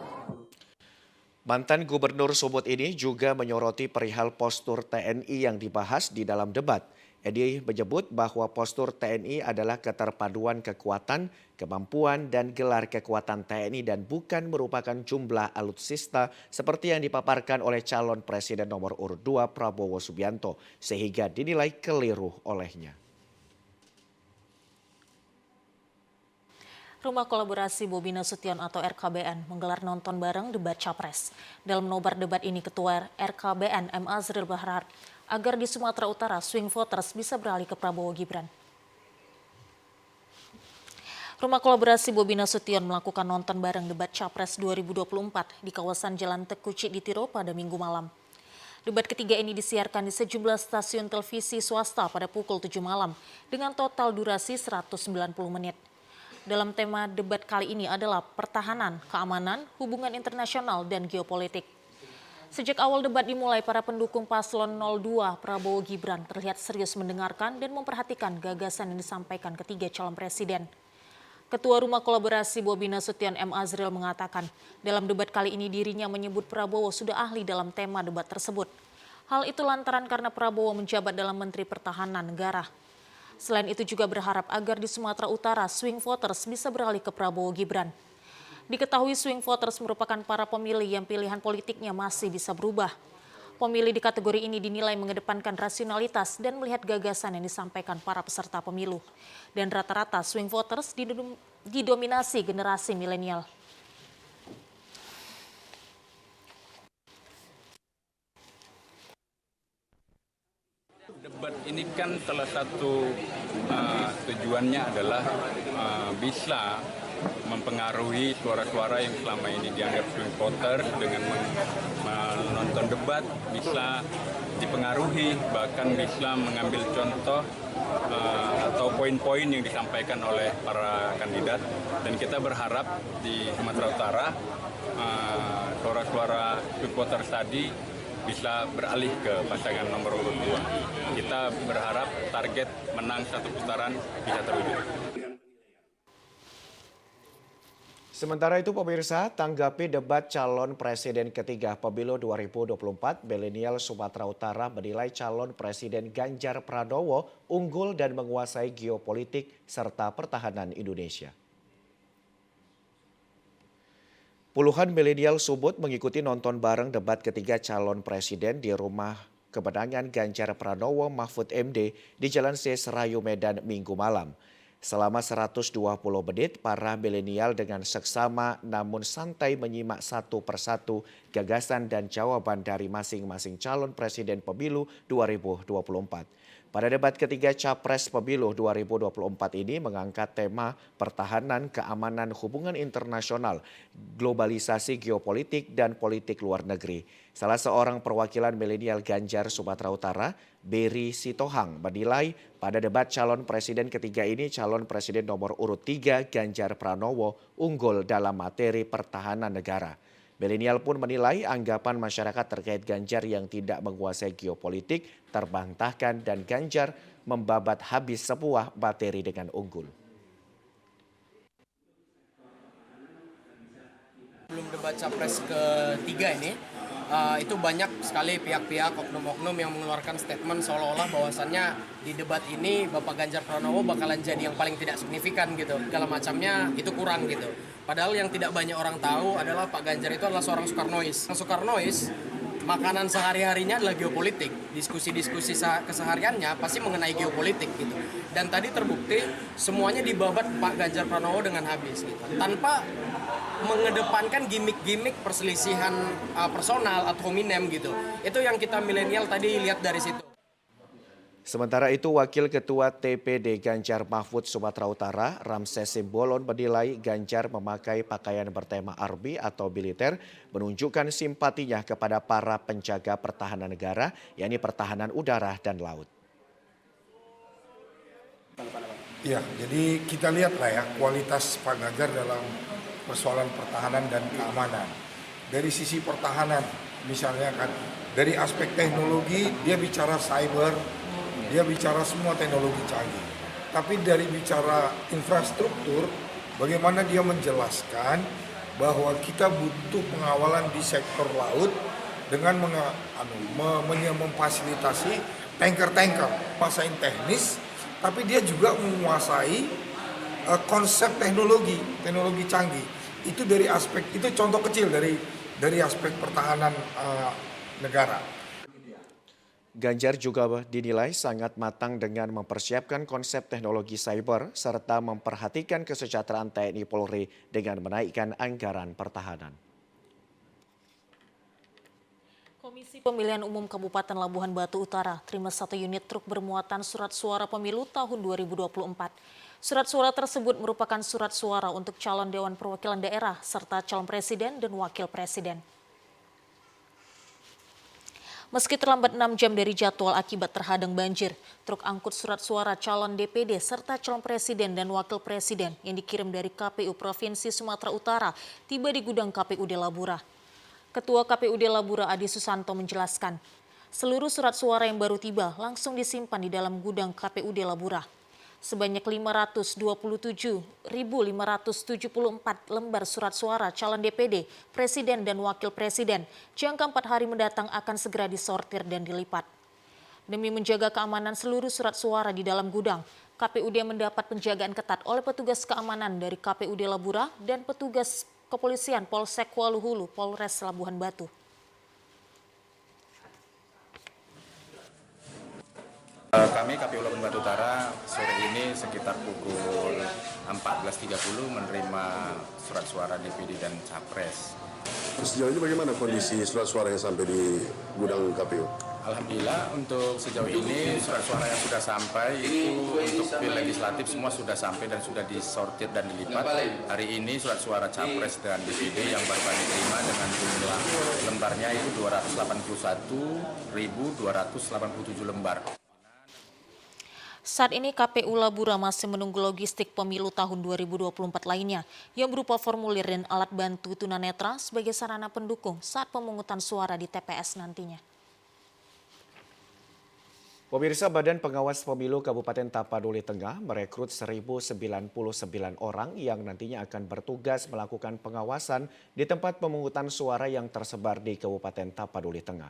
Mantan Gubernur Sumut ini juga menyoroti perihal postur TNI yang dibahas di dalam debat. Edi menyebut bahwa postur TNI adalah keterpaduan kekuatan, kemampuan, dan gelar kekuatan TNI dan bukan merupakan jumlah alutsista seperti yang dipaparkan oleh calon Presiden nomor urut 2 Prabowo Subianto, sehingga dinilai keliru olehnya. Rumah Kolaborasi Bobi Nasution atau RKBN menggelar nonton bareng debat Capres. Dalam nobar debat ini, Ketua RKBN M. Azril berharap agar di Sumatera Utara swing voters bisa beralih ke Prabowo Gibran. Rumah Kolaborasi Bobi Nasution melakukan nonton bareng debat Capres 2024 di kawasan Jalan Teku Cikditiro pada Minggu malam. Debat ketiga ini disiarkan di sejumlah stasiun televisi swasta pada pukul 7 malam dengan total durasi 190 menit. Dalam tema debat kali ini adalah pertahanan, keamanan, hubungan internasional, dan geopolitik. Sejak awal debat dimulai, para pendukung paslon 02 Prabowo Gibran terlihat serius mendengarkan dan memperhatikan gagasan yang disampaikan ketiga calon presiden. Ketua Rumah Kolaborasi Bobi Nasution M. Azril mengatakan, dalam debat kali ini dirinya menyebut Prabowo sudah ahli dalam tema debat tersebut. Hal itu lantaran karena Prabowo menjabat dalam Menteri Pertahanan Negara. Selain itu juga berharap agar di Sumatera Utara swing voters bisa beralih ke Prabowo Gibran. Diketahui swing voters merupakan para pemilih yang pilihan politiknya masih bisa berubah. Pemilih di kategori ini dinilai mengedepankan rasionalitas dan melihat gagasan yang disampaikan para peserta pemilu. Dan rata-rata swing voters didominasi generasi milenial. Debat ini kan salah satu tujuannya adalah bisa mempengaruhi suara-suara yang selama ini dianggap swing voter dengan menonton debat, bisa dipengaruhi, bahkan bisa mengambil contoh atau poin-poin yang disampaikan oleh para kandidat. Dan kita berharap di Sumatera Utara suara-suara swing voters tadi bisa beralih ke pasangan nomor urut 2. Kita berharap target menang satu putaran bisa terwujud. Sementara itu pemirsa, tanggapi debat calon presiden ketiga pemilu 2024, milenial Sumatera Utara menilai calon presiden Ganjar Pranowo unggul dan menguasai geopolitik serta pertahanan Indonesia. Puluhan milenial Sumut mengikuti nonton bareng debat ketiga calon presiden di rumah kemenangan Ganjar Pranowo Mahfud MD di Jalan C Serayu Medan Minggu malam. Selama 120 menit, para milenial dengan seksama namun santai menyimak satu persatu gagasan dan jawaban dari masing-masing calon presiden pemilu 2024. Pada debat ketiga Capres Pemilu 2024 ini mengangkat tema pertahanan, keamanan, hubungan internasional, globalisasi geopolitik, dan politik luar negeri. Salah seorang perwakilan milenial Ganjar Sumatera Utara, Beri Sitohang, menilai pada debat calon presiden ketiga ini calon presiden nomor urut 3 Ganjar Pranowo unggul dalam materi pertahanan negara. Milenial pun menilai anggapan masyarakat terkait Ganjar yang tidak menguasai geopolitik terbantahkan dan Ganjar membabat habis sebuah materi dengan unggul. Belum debat capres ketiga ini, itu banyak sekali pihak-pihak oknum-oknum yang mengeluarkan statement seolah-olah bahwasannya di debat ini Bapak Ganjar Pranowo bakalan jadi yang paling tidak signifikan gitu. Segala macamnya itu kurang gitu. Padahal yang tidak banyak orang tahu adalah Pak Ganjar itu adalah seorang Soekarnois. Soekarnois, makanan sehari-harinya adalah geopolitik. Diskusi-diskusi kesehariannya pasti mengenai geopolitik gitu. Dan tadi terbukti semuanya dibabat Pak Ganjar Pranowo dengan habis gitu. Tanpa mengedepankan gimmick-gimmick perselisihan personal atau hominem gitu. Itu yang kita milenial tadi lihat dari situ. Sementara itu, Wakil Ketua TPD Ganjar Mahfud Sumatera Utara, Ramses Simbolon menilai Ganjar memakai pakaian bertema army atau militer menunjukkan simpatinya kepada para penjaga pertahanan negara, yakni pertahanan udara dan laut. Ya, jadi kita lihatlah ya kualitas Pak Ganjar dalam persoalan pertahanan dan keamanan. Dari sisi pertahanan, misalnya kan, dari aspek teknologi dia bicara cyber, dia bicara semua teknologi canggih. Tapi dari bicara infrastruktur, bagaimana dia menjelaskan bahwa kita butuh pengawalan di sektor laut dengan memfasilitasi tanker-tanker, menguasai teknis, tapi dia juga menguasai konsep teknologi canggih. Itu dari aspek, itu contoh kecil dari aspek pertahanan negara. Ganjar juga dinilai sangat matang dengan mempersiapkan konsep teknologi cyber serta memperhatikan kesejahteraan TNI Polri dengan menaikkan anggaran pertahanan. Komisi Pemilihan Umum Kabupaten Labuhan Batu Utara terima 1 unit truk bermuatan surat suara pemilu tahun 2024. Surat suara tersebut merupakan surat suara untuk calon Dewan Perwakilan Daerah serta calon presiden dan wakil presiden. Meski terlambat 6 jam dari jadwal akibat terhadang banjir, truk angkut surat suara calon DPD serta calon presiden dan wakil presiden yang dikirim dari KPU Provinsi Sumatera Utara tiba di gudang KPUD Labura. Ketua KPUD Labura Adi Susanto menjelaskan, seluruh surat suara yang baru tiba langsung disimpan di dalam gudang KPUD Labura. Sebanyak 527.574 lembar surat suara calon DPD, presiden dan wakil presiden jangka 4 hari mendatang akan segera disortir dan dilipat. Demi menjaga keamanan seluruh surat suara di dalam gudang, KPUD mendapat penjagaan ketat oleh petugas keamanan dari KPUD Labura dan petugas kepolisian Polsek Waluhulu, Polres Labuhan Batu. Kami KPU Labuan Batu Utara sore ini sekitar pukul 14.30 menerima surat suara DPD dan Capres. Sejauh ini bagaimana kondisi surat suara yang sampai di gudang KPU? Alhamdulillah untuk sejauh ini surat suara yang sudah sampai itu untuk pil legislatif semua sudah sampai dan sudah disortir dan dilipat. Hari ini surat suara Capres dan DPD yang baru kami terima dengan jumlah lembarnya itu 281.287 lembar. Saat ini KPU Labura masih menunggu logistik pemilu tahun 2024 lainnya yang berupa formulir dan alat bantu tunanetra sebagai sarana pendukung saat pemungutan suara di TPS nantinya. Pemirsa, Badan Pengawas Pemilu Kabupaten Tapanuli Tengah merekrut 1.099 orang yang nantinya akan bertugas melakukan pengawasan di tempat pemungutan suara yang tersebar di Kabupaten Tapanuli Tengah.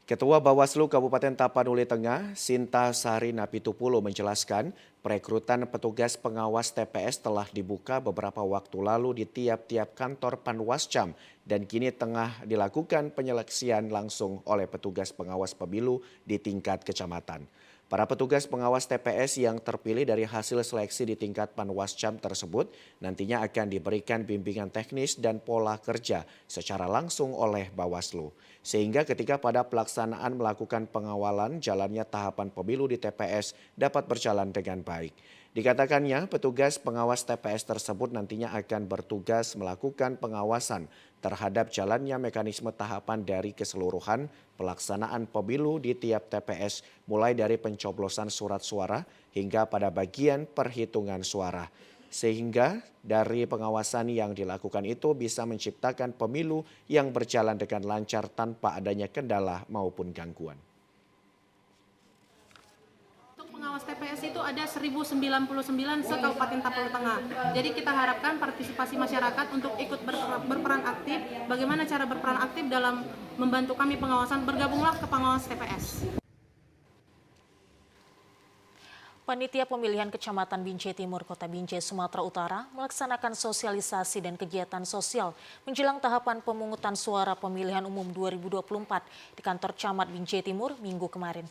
Ketua Bawaslu Kabupaten Tapanuli Tengah, Sinta Sari Napitupulo menjelaskan, perekrutan petugas pengawas TPS telah dibuka beberapa waktu lalu di tiap-tiap kantor Panwascam dan kini tengah dilakukan penyeleksian langsung oleh petugas pengawas pemilu di tingkat kecamatan. Para petugas pengawas TPS yang terpilih dari hasil seleksi di tingkat Panwascam tersebut nantinya akan diberikan bimbingan teknis dan pola kerja secara langsung oleh Bawaslu. Sehingga ketika pada pelaksanaan melakukan pengawalan jalannya tahapan pemilu di TPS dapat berjalan dengan baik. Dikatakannya petugas pengawas TPS tersebut nantinya akan bertugas melakukan pengawasan terhadap jalannya mekanisme tahapan dari keseluruhan pelaksanaan pemilu di tiap TPS mulai dari pencoblosan surat suara hingga pada bagian perhitungan suara. Sehingga dari pengawasan yang dilakukan itu bisa menciptakan pemilu yang berjalan dengan lancar tanpa adanya kendala maupun gangguan. Pengawas TPS itu ada 1099 se-Kabupaten Tapanuli Tengah. Jadi kita harapkan partisipasi masyarakat untuk ikut berperan aktif. Bagaimana cara berperan aktif dalam membantu kami pengawasan? Bergabunglah ke pengawas TPS. Panitia Pemilihan Kecamatan Binjai Timur, Kota Binjai, Sumatera Utara melaksanakan sosialisasi dan kegiatan sosial menjelang tahapan pemungutan suara pemilihan umum 2024 di kantor Camat Binjai Timur Minggu kemarin.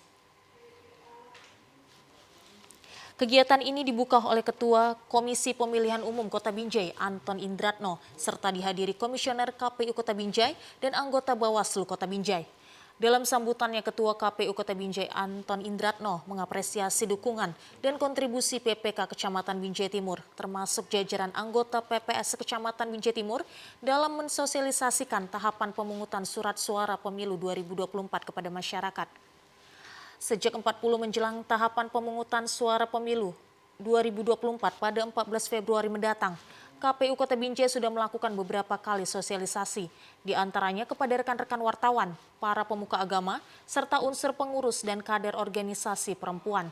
Kegiatan ini dibuka oleh Ketua Komisi Pemilihan Umum Kota Binjai, Anton Indratno, serta dihadiri Komisioner KPU Kota Binjai dan anggota Bawaslu Kota Binjai. Dalam sambutannya, Ketua KPU Kota Binjai, Anton Indratno, mengapresiasi dukungan dan kontribusi PPK Kecamatan Binjai Timur, termasuk jajaran anggota PPS Kecamatan Binjai Timur, dalam mensosialisasikan tahapan pemungutan surat suara pemilu 2024 kepada masyarakat. Sejak 40 menjelang tahapan pemungutan suara pemilu 2024 pada 14 Februari mendatang, KPU Kota Binjai sudah melakukan beberapa kali sosialisasi, di antaranya kepada rekan-rekan wartawan, para pemuka agama, serta unsur pengurus dan kader organisasi perempuan.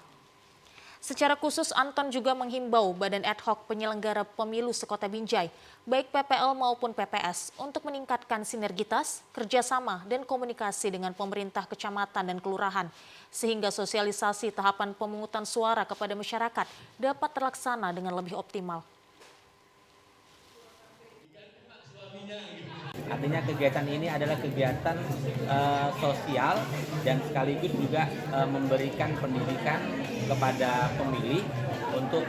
Secara khusus, Anton juga menghimbau Badan Ad Hoc Penyelenggara Pemilu Sekota Binjai, baik PPL maupun PPS, untuk meningkatkan sinergitas, kerjasama, dan komunikasi dengan pemerintah kecamatan dan kelurahan, sehingga sosialisasi tahapan pemungutan suara kepada masyarakat dapat terlaksana dengan lebih optimal. Artinya kegiatan ini adalah kegiatan sosial dan sekaligus juga memberikan pendidikan kepada pemilih untuk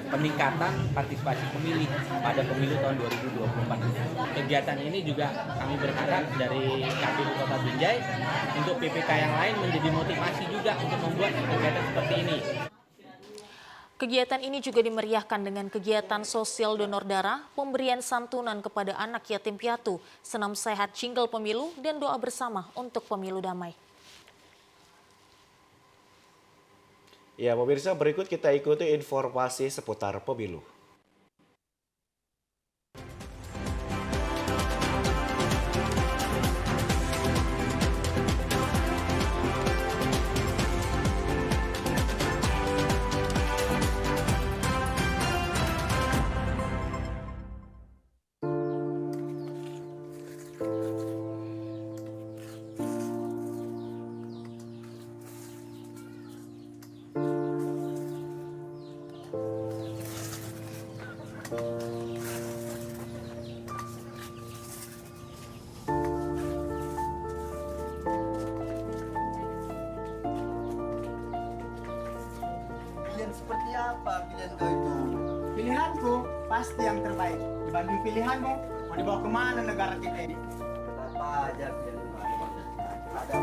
peningkatan partisipasi pemilih pada pemilu tahun 2024. Kegiatan ini juga kami berharap dari KPU Kota Binjai untuk PPK yang lain menjadi motivasi juga untuk membuat kegiatan seperti ini. Kegiatan ini juga dimeriahkan dengan kegiatan sosial donor darah, pemberian santunan kepada anak yatim piatu, senam sehat jingle pemilu, dan doa bersama untuk pemilu damai. Ya, pemirsa, berikut kita ikuti informasi seputar pemilu. kejadian kau itu? Pilihanku pasti yang terbaik. Dibanding pilihanmu, mau dibawa kemana negara kita ini? Kenapa aja pilih ada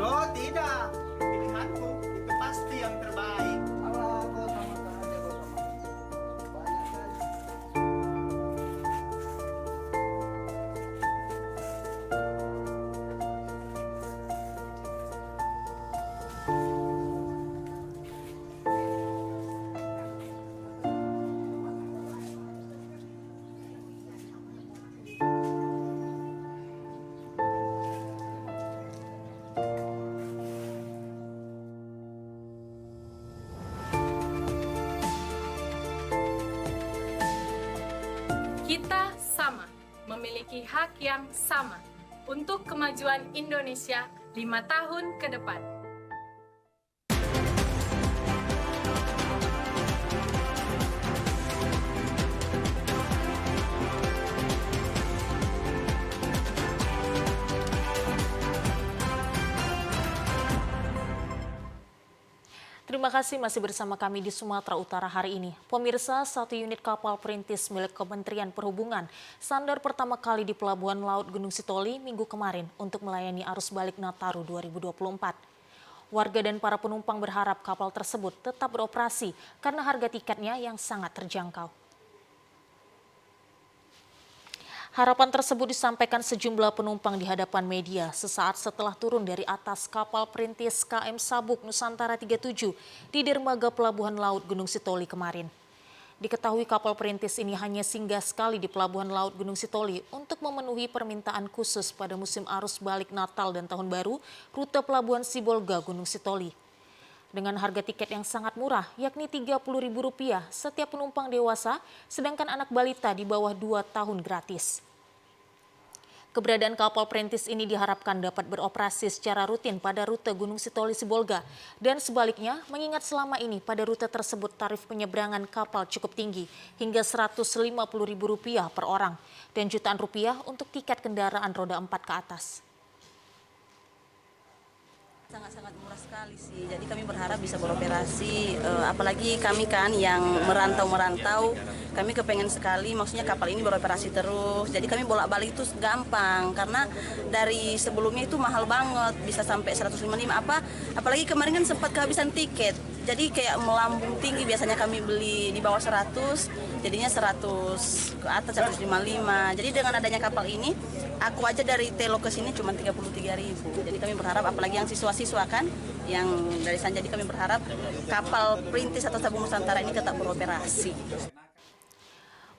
Oh tidak, pilihanku itu pasti yang terbaik. Allah, kau sama aja kau sama. Banyak kan? Kita sama, memiliki hak yang sama untuk kemajuan Indonesia 5 tahun ke depan. Terima kasih masih bersama kami di Sumatera Utara hari ini. Pemirsa, satu unit kapal perintis milik Kementerian Perhubungan sandar pertama kali di Pelabuhan Laut Gunung Sitoli minggu kemarin untuk melayani arus balik Nataru 2024. Warga dan para penumpang berharap kapal tersebut tetap beroperasi karena harga tiketnya yang sangat terjangkau. Harapan tersebut disampaikan sejumlah penumpang di hadapan media sesaat setelah turun dari atas kapal perintis KM Sabuk Nusantara 37 di dermaga Pelabuhan Laut Gunung Sitoli kemarin. Diketahui kapal perintis ini hanya singgah sekali di Pelabuhan Laut Gunung Sitoli untuk memenuhi permintaan khusus pada musim arus balik Natal dan Tahun Baru rute Pelabuhan Sibolga Gunung Sitoli. Dengan harga tiket yang sangat murah, yakni Rp30.000 setiap penumpang dewasa, sedangkan anak balita di bawah 2 tahun gratis. Keberadaan kapal perintis ini diharapkan dapat beroperasi secara rutin pada rute Gunung Sitoli Sibolga dan sebaliknya, mengingat selama ini pada rute tersebut tarif penyeberangan kapal cukup tinggi hingga Rp150.000 per orang dan jutaan rupiah untuk tiket kendaraan roda 4 ke atas. Sangat-sangat murah sekali sih, jadi kami berharap bisa beroperasi, apalagi kami kan yang merantau-merantau, kami kepengen sekali, maksudnya kapal ini beroperasi terus, jadi kami bolak-balik itu gampang, karena dari sebelumnya itu mahal banget, bisa sampai 155, apalagi kemarin kan sempat kehabisan tiket, jadi kayak melambung tinggi, biasanya kami beli di bawah 100, jadinya 100 ke atas 155, jadi dengan adanya kapal ini, aku aja dari Telo ke sini cuma 33.000. Jadi kami berharap apalagi yang siswa-siswa kan yang dari Sanjadi, kami berharap kapal perintis atau Sabuk Nusantara ini tetap beroperasi.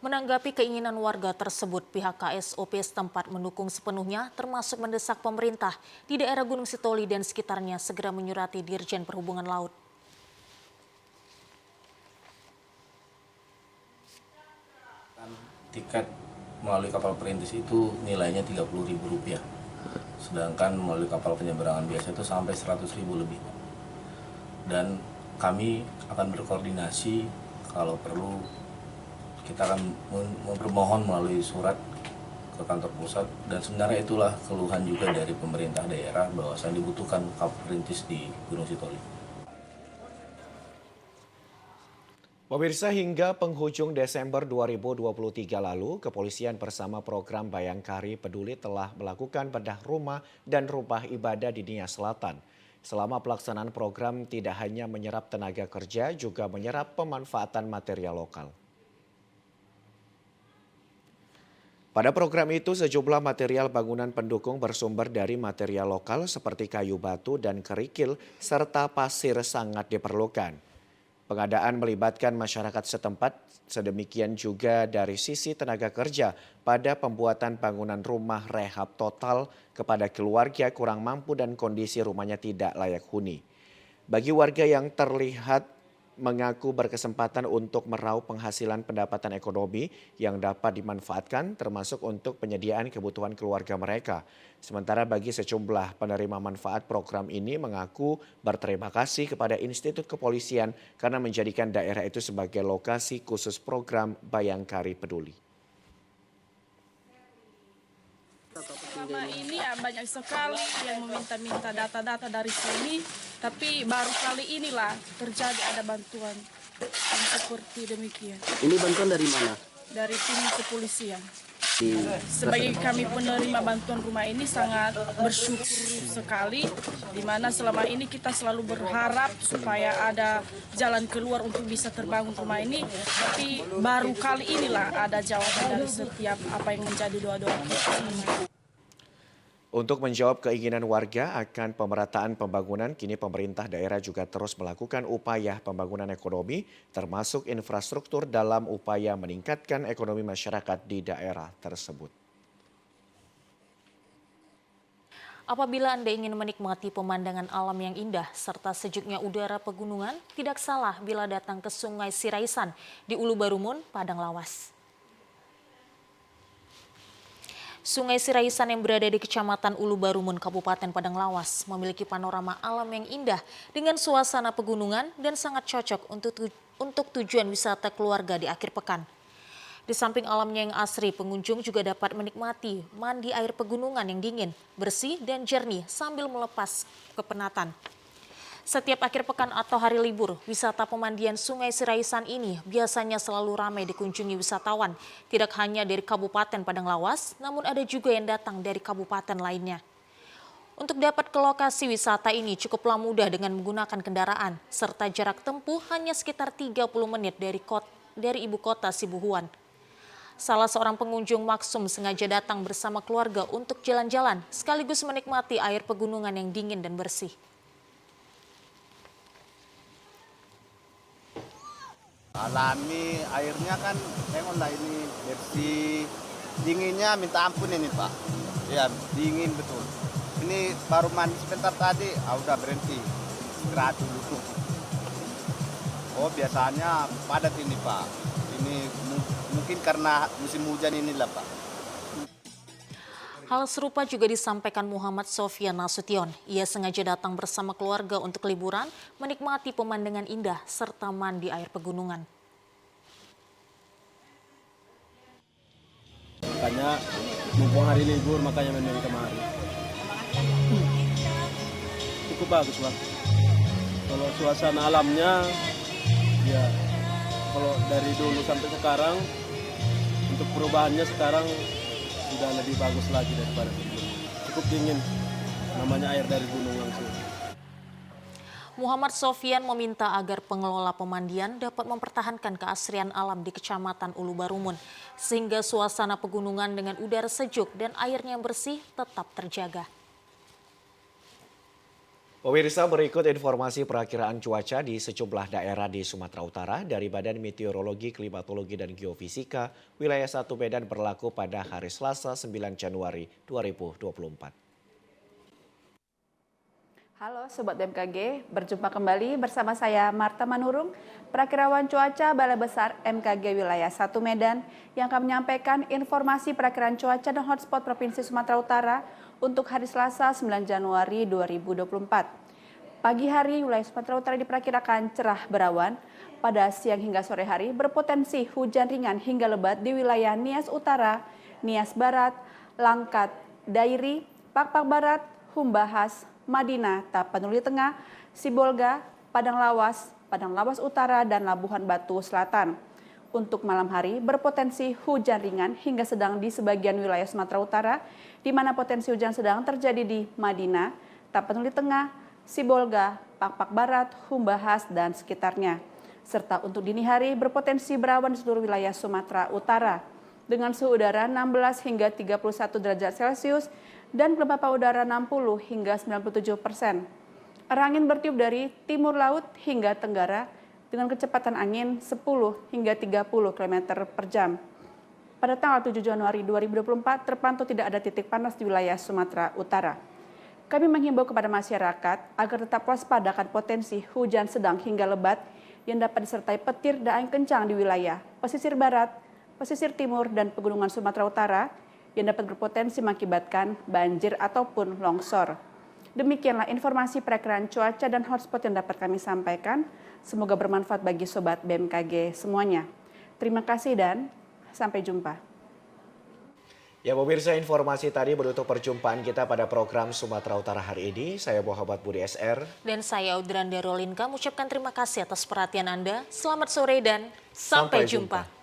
Menanggapi keinginan warga tersebut, pihak KSOP setempat mendukung sepenuhnya termasuk mendesak pemerintah di daerah Gunung Sitoli dan sekitarnya segera menyurati Dirjen Perhubungan Laut. Tiket melalui kapal perintis itu nilainya Rp30.000, sedangkan melalui kapal penyeberangan biasa itu sampai Rp100.000 lebih. Dan kami akan berkoordinasi, kalau perlu kita akan bermohon melalui surat ke kantor pusat, dan sebenarnya itulah keluhan juga dari pemerintah daerah bahwa dibutuhkan kapal perintis di Gunung Sitoli. Pemirsa, hingga penghujung Desember 2023 lalu, kepolisian bersama program Bayangkari Peduli telah melakukan bedah rumah dan rumah ibadah di Nia Selatan. Selama pelaksanaan program tidak hanya menyerap tenaga kerja, juga menyerap pemanfaatan material lokal. Pada program itu, sejumlah material bangunan pendukung bersumber dari material lokal seperti kayu batu dan kerikil, serta pasir sangat diperlukan. Pengadaan melibatkan masyarakat setempat, sedemikian juga dari sisi tenaga kerja pada pembuatan bangunan rumah rehab total kepada keluarga kurang mampu dan kondisi rumahnya tidak layak huni. Bagi warga yang terlihat mengaku berkesempatan untuk meraup penghasilan pendapatan ekonomi yang dapat dimanfaatkan termasuk untuk penyediaan kebutuhan keluarga mereka. Sementara bagi sejumlah penerima manfaat program ini mengaku berterima kasih kepada institut kepolisian karena menjadikan daerah itu sebagai lokasi khusus program Bayangkari Peduli. Selama ini banyak sekali yang meminta-minta data-data dari sini, tapi baru kali inilah terjadi ada bantuan. yang seperti demikian. Ini bantuan dari mana? Dari tim kepolisian. Sebagai kami penerima bantuan rumah ini sangat bersyukur sekali, di mana selama ini kita selalu berharap supaya ada jalan keluar untuk bisa terbangun rumah ini, tapi baru kali inilah ada jawaban dari setiap apa yang menjadi doa-doa kita. Untuk menjawab keinginan warga akan pemerataan pembangunan, kini pemerintah daerah juga terus melakukan upaya pembangunan ekonomi, termasuk infrastruktur dalam upaya meningkatkan ekonomi masyarakat di daerah tersebut. Apabila Anda ingin menikmati pemandangan alam yang indah serta sejuknya udara pegunungan, tidak salah bila datang ke Sungai Siraisan di Ulu Barumun, Padang Lawas. Sungai Siraisan yang berada di Kecamatan Ulu Barumun, Kabupaten Padang Lawas memiliki panorama alam yang indah dengan suasana pegunungan dan sangat cocok untuk tujuan wisata keluarga di akhir pekan. Di samping alamnya yang asri, pengunjung juga dapat menikmati mandi air pegunungan yang dingin, bersih dan jernih sambil melepas kepenatan. Setiap akhir pekan atau hari libur, wisata pemandian Sungai Siraisan ini biasanya selalu ramai dikunjungi wisatawan, tidak hanya dari Kabupaten Padang Lawas, namun ada juga yang datang dari kabupaten lainnya. Untuk dapat ke lokasi wisata ini cukuplah mudah dengan menggunakan kendaraan, serta jarak tempuh hanya sekitar 30 menit dari ibu kota Sibuhuan. Salah seorang pengunjung Maksum sengaja datang bersama keluarga untuk jalan-jalan, sekaligus menikmati air pegunungan yang dingin dan bersih. Alami airnya kan, tengoklah ini bersih, dinginnya minta ampun ini Pak. Ya dingin betul. Ini baru mandi sebentar tadi, udah berhenti, istirahat dulu. Oh biasanya padat ini Pak. Ini mungkin karena musim hujan inilah Pak. Hal serupa juga disampaikan Muhammad Sofyan Nasution. Ia sengaja datang bersama keluarga untuk liburan, menikmati pemandangan indah, serta mandi air pegunungan. Makanya mumpung hari libur, makanya main kemari. Cukup bagus Bang. Kalau suasana alamnya, ya kalau dari dulu sampai sekarang, untuk perubahannya sekarang sudah lebih bagus lagi daripada sebelumnya. Cukup dingin, namanya air dari gunung langsung. Muhammad Sofyan meminta agar pengelola pemandian dapat mempertahankan keasrian alam di Kecamatan Ulu Barumun, sehingga suasana pegunungan dengan udara sejuk dan airnya yang bersih tetap terjaga. Pemirsa, berikut informasi perakiraan cuaca di sejumlah daerah di Sumatera Utara dari Badan Meteorologi, Klimatologi, dan Geofisika. Wilayah 1 Medan berlaku pada hari Selasa 9 Januari 2024. Halo Sobat BMKG, berjumpa kembali bersama saya Marta Manurung, perakirawan cuaca Balai Besar MKG Wilayah 1 Medan yang akan menyampaikan informasi perakiraan cuaca dan hotspot Provinsi Sumatera Utara untuk hari Selasa 9 Januari 2024. Pagi hari wilayah Sumatera Utara diperkirakan cerah berawan, pada siang hingga sore hari berpotensi hujan ringan hingga lebat di wilayah Nias Utara, Nias Barat, Langkat, Dairi, Pakpak Barat, Humbahas, Madinah, Tapanuli Tengah, Sibolga, Padang Lawas Utara, dan Labuhan Batu Selatan. Untuk malam hari berpotensi hujan ringan hingga sedang di sebagian wilayah Sumatera Utara, di mana potensi hujan sedang terjadi di Madinah, Tapanuli Tengah, Sibolga, Pakpak Barat, Humbahas, dan sekitarnya. Serta untuk dini hari berpotensi berawan di seluruh wilayah Sumatera Utara, dengan suhu udara 16 hingga 31 derajat Celcius dan kelembapan udara 60 hingga 97%. Arah angin bertiup dari timur laut hingga tenggara dengan kecepatan angin 10 hingga 30 km per jam. Pada tanggal 7 Januari 2024 terpantau tidak ada titik panas di wilayah Sumatera Utara. Kami menghimbau kepada masyarakat agar tetap waspada akan potensi hujan sedang hingga lebat yang dapat disertai petir dan angin kencang di wilayah pesisir barat, pesisir timur, dan pegunungan Sumatera Utara yang dapat berpotensi mengakibatkan banjir ataupun longsor. Demikianlah informasi perakiraan cuaca dan hotspot yang dapat kami sampaikan. Semoga bermanfaat bagi Sobat BMKG semuanya. Terima kasih dan sampai jumpa. Ya pemirsa, informasi tadi menutup perjumpaan kita pada program Sumatera Utara hari ini. Saya Muhammad Budi SR. Dan saya Audranda Rolinka mengucapkan terima kasih atas perhatian Anda. Selamat sore dan sampai jumpa.